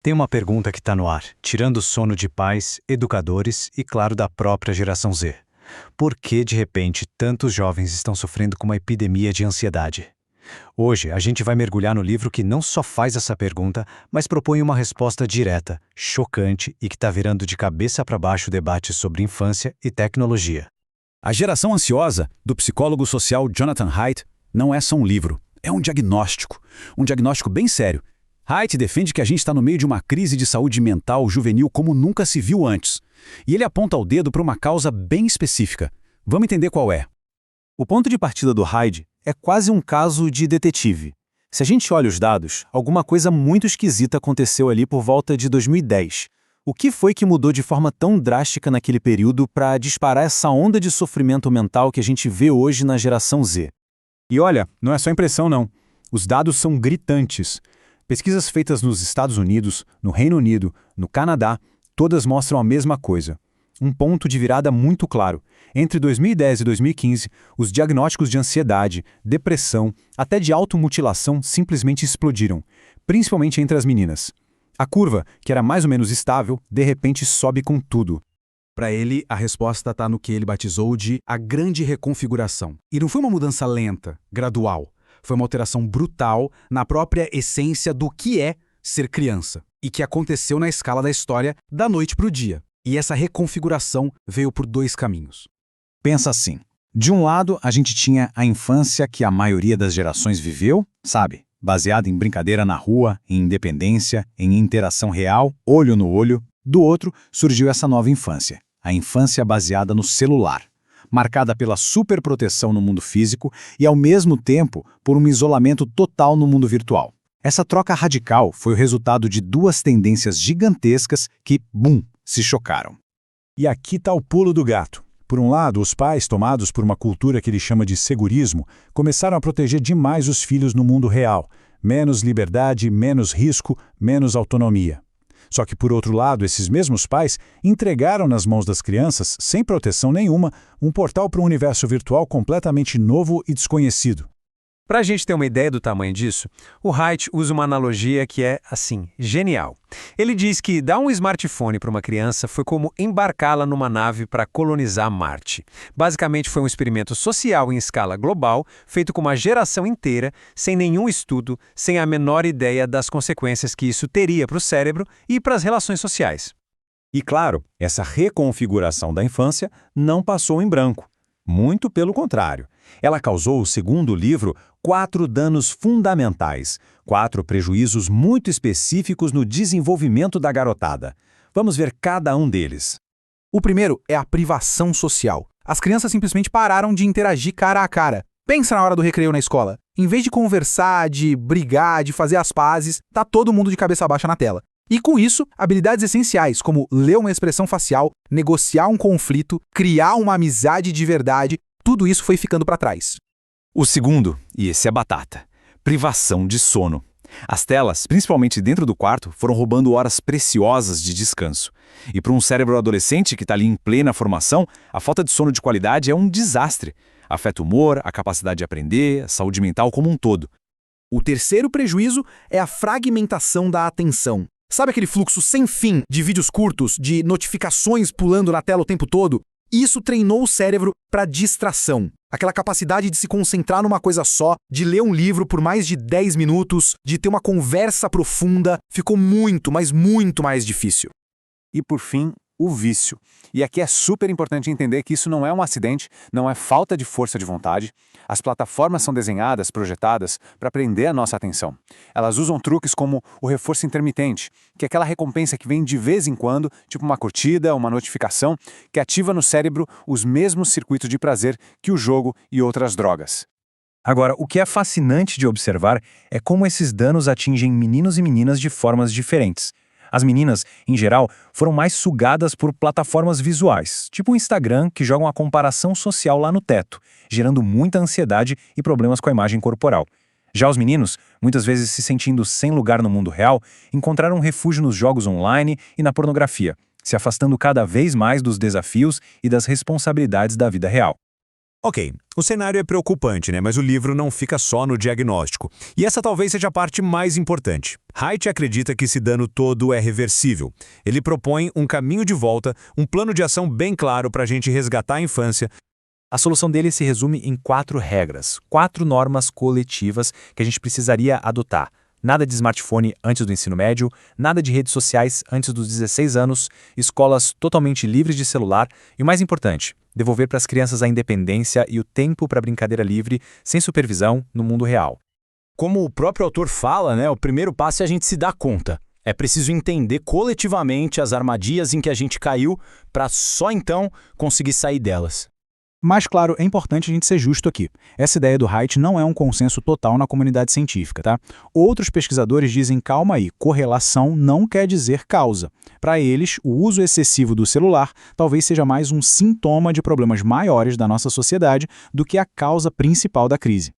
Tem uma pergunta que está no ar, tirando o sono de pais, educadores e, claro, da própria geração Z. Por que, de repente, tantos jovens estão sofrendo com uma epidemia de ansiedade? Hoje, a gente vai mergulhar no livro que não só faz essa pergunta, mas propõe uma resposta direta, chocante e que está virando de cabeça para baixo o debate sobre infância e tecnologia. A Geração Ansiosa, do psicólogo social Jonathan Haidt, não é só um livro, é um diagnóstico. Um diagnóstico bem sério. Haidt defende que a gente está no meio de uma crise de saúde mental juvenil como nunca se viu antes. E ele aponta o dedo para uma causa bem específica. Vamos entender qual é. O ponto de partida do Haidt é quase um caso de detetive. Se a gente olha os dados, alguma coisa muito esquisita aconteceu ali por volta de 2010. O que foi que mudou de forma tão drástica naquele período para disparar essa onda de sofrimento mental que a gente vê hoje na geração Z? E olha, não é só impressão não. Os dados são gritantes. Pesquisas feitas nos Estados Unidos, no Reino Unido, no Canadá, todas mostram a mesma coisa. Um ponto de virada muito claro. Entre 2010 e 2015, os diagnósticos de ansiedade, depressão, até de automutilação simplesmente explodiram, principalmente entre as meninas. A curva, que era mais ou menos estável, de repente sobe com tudo. Para ele, a resposta está no que ele batizou de a grande reconfiguração. E não foi uma mudança lenta, gradual. Foi uma alteração brutal na própria essência do que é ser criança. E que aconteceu na escala da história da noite para o dia. E essa reconfiguração veio por dois caminhos. Pensa assim. De um lado, a gente tinha a infância que a maioria das gerações viveu, sabe? Baseada em brincadeira na rua, em independência, em interação real, olho no olho. Do outro, surgiu essa nova infância. A infância baseada no celular, marcada pela superproteção no mundo físico e, ao mesmo tempo, por um isolamento total no mundo virtual. Essa troca radical foi o resultado de duas tendências gigantescas que, bum, se chocaram. E aqui está o pulo do gato. Por um lado, os pais, tomados por uma cultura que ele chama de segurismo, começaram a proteger demais os filhos no mundo real. Menos liberdade, menos risco, menos autonomia. Só que, por outro lado, esses mesmos pais entregaram nas mãos das crianças, sem proteção nenhuma, um portal para um universo virtual completamente novo e desconhecido. Para a gente ter uma ideia do tamanho disso, o Haidt usa uma analogia que é, assim, genial. Ele diz que dar um smartphone para uma criança foi como embarcá-la numa nave para colonizar Marte. Basicamente foi um experimento social em escala global, feito com uma geração inteira, sem nenhum estudo, sem a menor ideia das consequências que isso teria para o cérebro e para as relações sociais. E claro, essa reconfiguração da infância não passou em branco. Muito pelo contrário. Ela causou, segundo o livro, 4 danos fundamentais, 4 prejuízos muito específicos no desenvolvimento da garotada. Vamos ver cada um deles. O primeiro é a privação social. As crianças simplesmente pararam de interagir cara a cara. Pensa na hora do recreio na escola. Em vez de conversar, de brigar, de fazer as pazes, tá todo mundo de cabeça baixa na tela. E com isso, habilidades essenciais como ler uma expressão facial, negociar um conflito, criar uma amizade de verdade, tudo isso foi ficando para trás. O segundo, e esse é batata, privação de sono. As telas, principalmente dentro do quarto, foram roubando horas preciosas de descanso. E para um cérebro adolescente que está ali em plena formação, a falta de sono de qualidade é um desastre. Afeta o humor, a capacidade de aprender, a saúde mental como um todo. O terceiro prejuízo é a fragmentação da atenção. Sabe aquele fluxo sem fim de vídeos curtos, de notificações pulando na tela o tempo todo? Isso treinou o cérebro para distração. Aquela capacidade de se concentrar numa coisa só, de ler um livro por mais de 10 minutos, de ter uma conversa profunda, ficou muito, mas muito mais difícil. E por fim, o vício. E aqui é super importante entender que isso não é um acidente, não é falta de força de vontade. As plataformas são desenhadas, projetadas, para prender a nossa atenção. Elas usam truques como o reforço intermitente, que é aquela recompensa que vem de vez em quando, tipo uma curtida, uma notificação, que ativa no cérebro os mesmos circuitos de prazer que o jogo e outras drogas. Agora, o que é fascinante de observar é como esses danos atingem meninos e meninas de formas diferentes. As meninas, em geral, foram mais sugadas por plataformas visuais, tipo o Instagram, que jogam a comparação social lá no teto, gerando muita ansiedade e problemas com a imagem corporal. Já os meninos, muitas vezes se sentindo sem lugar no mundo real, encontraram refúgio nos jogos online e na pornografia, se afastando cada vez mais dos desafios e das responsabilidades da vida real. Ok, o cenário é preocupante, né? Mas o livro não fica só no diagnóstico. E essa talvez seja a parte mais importante. Haidt acredita que esse dano todo é reversível. Ele propõe um caminho de volta, um plano de ação bem claro para a gente resgatar a infância. A solução dele se resume em 4 regras, 4 normas coletivas que a gente precisaria adotar. Nada de smartphone antes do ensino médio, nada de redes sociais antes dos 16 anos, escolas totalmente livres de celular e, o mais importante, devolver para as crianças a independência e o tempo para brincadeira livre, sem supervisão, no mundo real. Como o próprio autor fala, né, o primeiro passo é a gente se dar conta. É preciso entender coletivamente as armadilhas em que a gente caiu para só então conseguir sair delas. Mas, claro, é importante a gente ser justo aqui. Essa ideia do Haidt não é um consenso total na comunidade científica, tá? Outros pesquisadores dizem, calma aí, correlação não quer dizer causa. Para eles, o uso excessivo do celular talvez seja mais um sintoma de problemas maiores da nossa sociedade do que a causa principal da crise.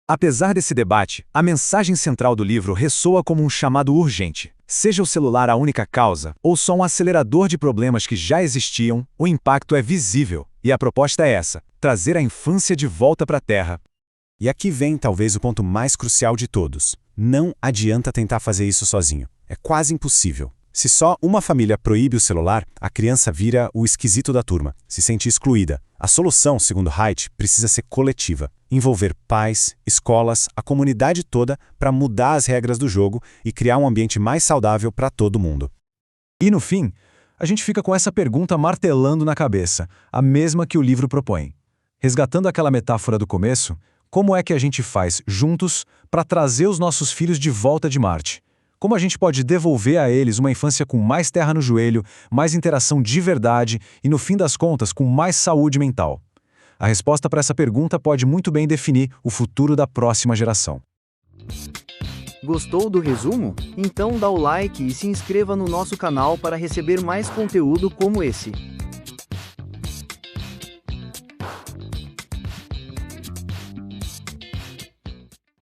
Apesar desse debate, a mensagem central do livro ressoa como um chamado urgente. Seja o celular a única causa ou só um acelerador de problemas que já existiam, o impacto é visível. E a proposta é essa: trazer a infância de volta para a Terra. E aqui vem talvez o ponto mais crucial de todos. Não adianta tentar fazer isso sozinho. É quase impossível. Se só uma família proíbe o celular, a criança vira o esquisito da turma, se sente excluída. A solução, segundo Haidt, precisa ser coletiva. Envolver pais, escolas, a comunidade toda para mudar as regras do jogo e criar um ambiente mais saudável para todo mundo. E no fim, a gente fica com essa pergunta martelando na cabeça, a mesma que o livro propõe. Resgatando aquela metáfora do começo, como é que a gente faz, juntos, para trazer os nossos filhos de volta de Marte? Como a gente pode devolver a eles uma infância com mais terra no joelho, mais interação de verdade e, no fim das contas, com mais saúde mental? A resposta para essa pergunta pode muito bem definir o futuro da próxima geração. Gostou do resumo? Então dá o like e se inscreva no nosso canal para receber mais conteúdo como esse.